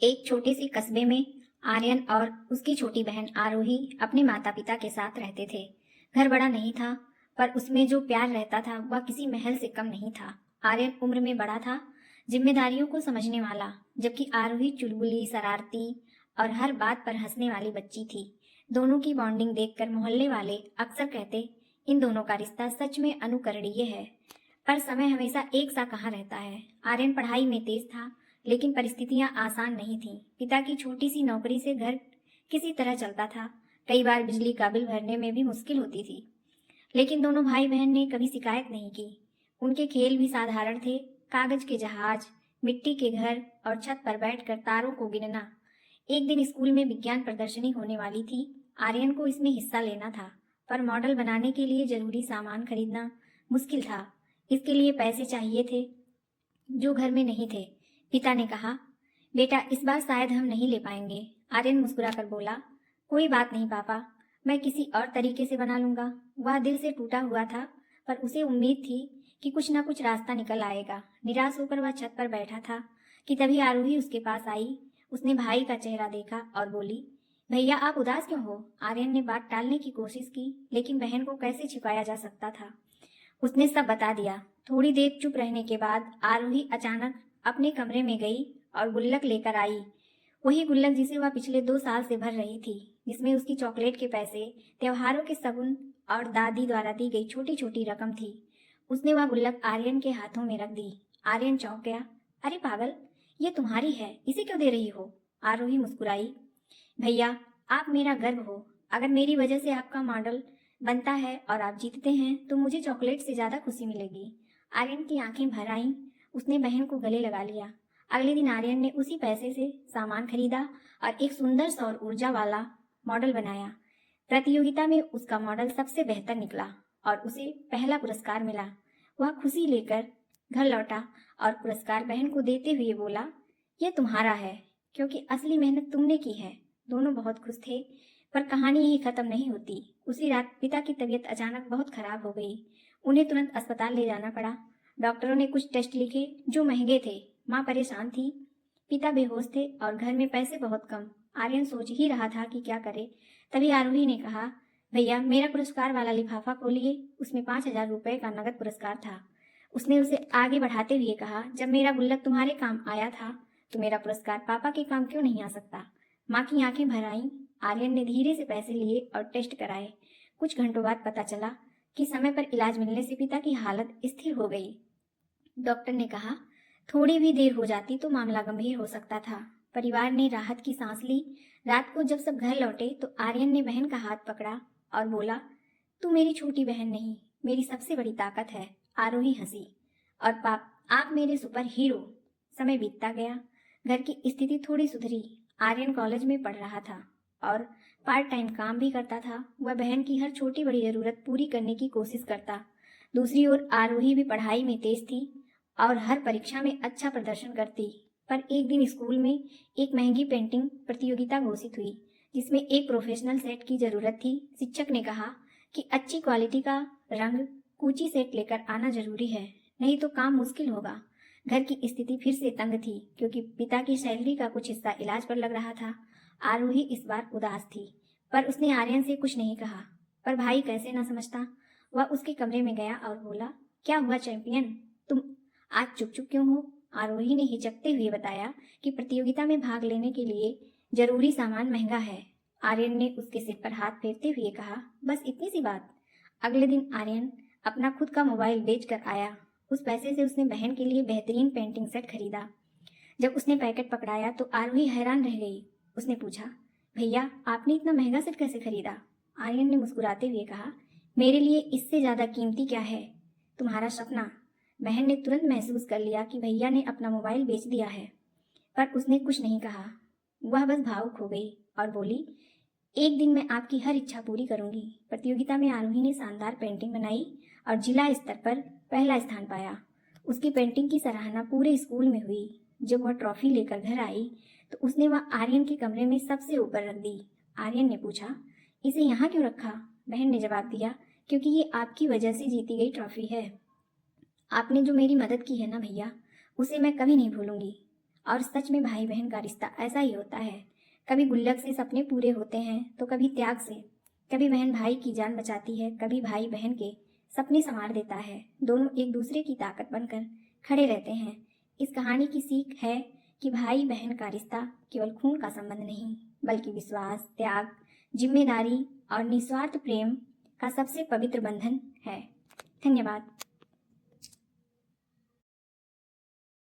एक छोटे से कस्बे में आर्यन और उसकी छोटी बहन आरोही अपने माता पिता के साथ रहते थे। घर बड़ा नहीं था, पर उसमें जो प्यार रहता था वह किसी महल से कम नहीं था। आर्यन उम्र में बड़ा था, जिम्मेदारियों को समझने वाला, जबकि आरोही चुलबुली, शरारती और हर बात पर हंसने वाली बच्ची थी। दोनों की बॉन्डिंग देखकर मोहल्ले वाले अक्सर कहते, इन दोनों का रिश्ता सच में अनुकरणीय है। पर समय हमेशा एक सा कहाँ रहता है। आर्यन पढ़ाई में तेज था, लेकिन परिस्थितियां आसान नहीं थीं। पिता की छोटी सी नौकरी से घर किसी तरह चलता था। कई बार बिजली का बिल भरने में भी मुश्किल होती थी, लेकिन दोनों भाई बहन ने कभी शिकायत नहीं की। उनके खेल भी साधारण थे, कागज के जहाज, मिट्टी के घर और छत पर बैठकर तारों को गिनना। एक दिन स्कूल में विज्ञान प्रदर्शनी होने वाली थी। आर्यन को इसमें हिस्सा लेना था, पर मॉडल बनाने के लिए जरूरी सामान खरीदना मुश्किल था। इसके लिए पैसे चाहिए थे, जो घर में नहीं थे। पिता ने कहा, बेटा इस बार शायद हम नहीं ले पाएंगे। आर्यन मुस्कुराकर बोला, कोई बात नहीं पापा, मैं किसी और तरीके से बना लूंगा। वह दिल से टूटा हुआ था, पर उसे उम्मीद थी कि कुछ ना कुछ रास्ता निकल आएगा। निराश होकर वह छत पर बैठा था कि तभी आरोही उसके पास आई। उसने भाई का चेहरा देखा और बोली, भैया आप उदास क्यों हो? आर्यन ने बात टालने की कोशिश की, लेकिन बहन को कैसे छिपाया जा सकता था। उसने सब बता दिया। थोड़ी देर चुप रहने के बाद आरोही अचानक अपने कमरे में गई और गुल्लक लेकर आई। वही गुल्लक जिसे वह पिछले 2 साल से भर रही थी, जिसमें उसकी चॉकलेट के पैसे, त्योहारों के शगुन और दादी द्वारा दी गई छोटी छोटी रकम थी। उसने वह गुल्लक आर्यन के हाथों में रख दी। आर्यन चौंक गया। अरे पागल, ये तुम्हारी है, इसे क्यों दे रही हो? आरोही मुस्कुराई। भैया आप मेरा गर्व हो। अगर मेरी वजह से आपका मॉडल बनता है और आप जीतते हैं तो मुझे चॉकलेट से ज्यादा खुशी मिलेगी। आर्यन की आंखें भर आईं। उसने बहन को गले लगा लिया। अगले दिन आर्यन ने उसी पैसे से सामान खरीदा और एक सुंदर सौर ऊर्जा वाला मॉडल बनाया। प्रतियोगिता में उसका मॉडल सबसे बेहतर निकला और उसे पहला पुरस्कार मिला। वह खुशी लेकर घर लौटा और पुरस्कार बहन को देते हुए बोला, यह तुम्हारा है, क्योंकि असली मेहनत तुमने की है। दोनों बहुत खुश थे, पर कहानी यही खत्म नहीं होती। उसी रात पिता की तबीयत अचानक बहुत खराब हो गई। उन्हें तुरंत अस्पताल ले जाना पड़ा। डॉक्टरों ने कुछ टेस्ट लिखे जो महंगे थे। माँ परेशान थी, पिता बेहोश थे और घर में पैसे बहुत कम। आर्यन सोच ही रहा था कि क्या करे, तभी आरोही ने कहा, भैया मेरा पुरस्कार वाला लिफाफा खोलिए, उसमें 5,000 रुपए का नगद पुरस्कार था। उसने उसे आगे बढ़ाते हुए कहा, जब मेरा गुल्लक तुम्हारे काम आया था तो मेरा पुरस्कार पापा के काम क्यों नहीं आ सकता? माँ की आंखें भर आईं। आर्यन ने धीरे से पैसे लिए और टेस्ट कराए। कुछ घंटों बाद पता चला कि समय पर इलाज मिलने से पिता की हालत स्थिर हो गई। डॉक्टर ने कहा, थोड़ी भी देर हो जाती तो मामला गंभीर हो सकता था। परिवार ने राहत की सांस ली। रात को जब सब घर लौटे तो आर्यन ने बहन का हाथ पकड़ा और बोला, तू मेरी छोटी बहन नहीं, मेरी सबसे बड़ी ताकत है। आरोही हंसी। और पाप आप मेरे सुपर हीरो। समय बीतता गया। घर की स्थिति थोड़ी सुधरी। आर्यन कॉलेज में पढ़ रहा था और पार्ट टाइम काम भी करता था। वह बहन की हर छोटी बड़ी जरूरत पूरी करने की कोशिश करता। दूसरी ओर आरोही भी पढ़ाई में तेज थी और हर परीक्षा में अच्छा प्रदर्शन करती। पर एक दिन स्कूल में एक महंगी पेंटिंग प्रतियोगिता घोषित हुई, जिसमें एक प्रोफेशनल सेट की जरूरत थी। शिक्षक ने कहा कि अच्छी क्वालिटी का रंग कूची सेट लेकर आना जरूरी है, नहीं तो काम मुश्किल होगा। घर की स्थिति फिर से तंग थी, क्योंकि पिता की सैलरी का कुछ हिस्सा इलाज पर लग रहा था। आरोही इस बार उदास थी, पर उसने आर्यन से कुछ नहीं कहा। पर भाई कैसे ना समझता। वह उसके कमरे में गया और बोला, क्या हुआ चैंपियन, तुम आज चुप चुप क्यों हो? आरोही ने हिचकते हुए बताया कि प्रतियोगिता में भाग लेने के लिए जरूरी सामान महंगा है। आर्यन ने उसके सिर पर हाथ फेरते हुए कहा, बस इतनी सी बात। अगले दिन आर्यन अपना खुद का मोबाइल बेच कर आया। उस पैसे से उसने बहन के लिए बेहतरीन पेंटिंग सेट खरीदा। जब उसने पैकेट पकड़ाया तो आरोही हैरान रह गई। उसने पूछा, भैया आपने इतना महंगा सेट कैसे खरीदा? आर्यन ने मुस्कुराते हुए कहा, मेरे लिए इससे ज्यादा कीमती क्या है, तुम्हारा सपना। बहन ने तुरंत महसूस कर लिया कि भैया ने अपना मोबाइल बेच दिया है, पर उसने कुछ नहीं कहा। वह बस भावुक हो गई और बोली, एक दिन मैं आपकी हर इच्छा पूरी करूंगी। प्रतियोगिता में आरोही ने शानदार पेंटिंग बनाई और जिला स्तर पर पहला स्थान पाया। उसकी पेंटिंग की सराहना पूरे स्कूल में हुई। जब वह ट्रॉफी लेकर घर आई तो उसने वह आर्यन के कमरे में सबसे ऊपर रख दी। आर्यन ने पूछा, इसे यहाँ क्यों रखा? बहन ने जवाब दिया, क्योंकि ये आपकी वजह से जीती गई ट्रॉफी है। आपने जो मेरी मदद की है ना भैया, उसे मैं कभी नहीं भूलूंगी। और सच में भाई बहन का रिश्ता ऐसा ही होता है। कभी गुल्लक से सपने पूरे होते हैं तो कभी त्याग से। कभी बहन भाई की जान बचाती है, कभी भाई बहन के सपने संवार देता है। दोनों एक दूसरे की ताकत बनकर खड़े रहते हैं। इस कहानी की सीख है कि भाई बहन का रिश्ता केवल खून का संबंध नहीं, बल्कि विश्वास, त्याग, जिम्मेदारी और निस्वार्थ प्रेम का सबसे पवित्र बंधन है। धन्यवाद।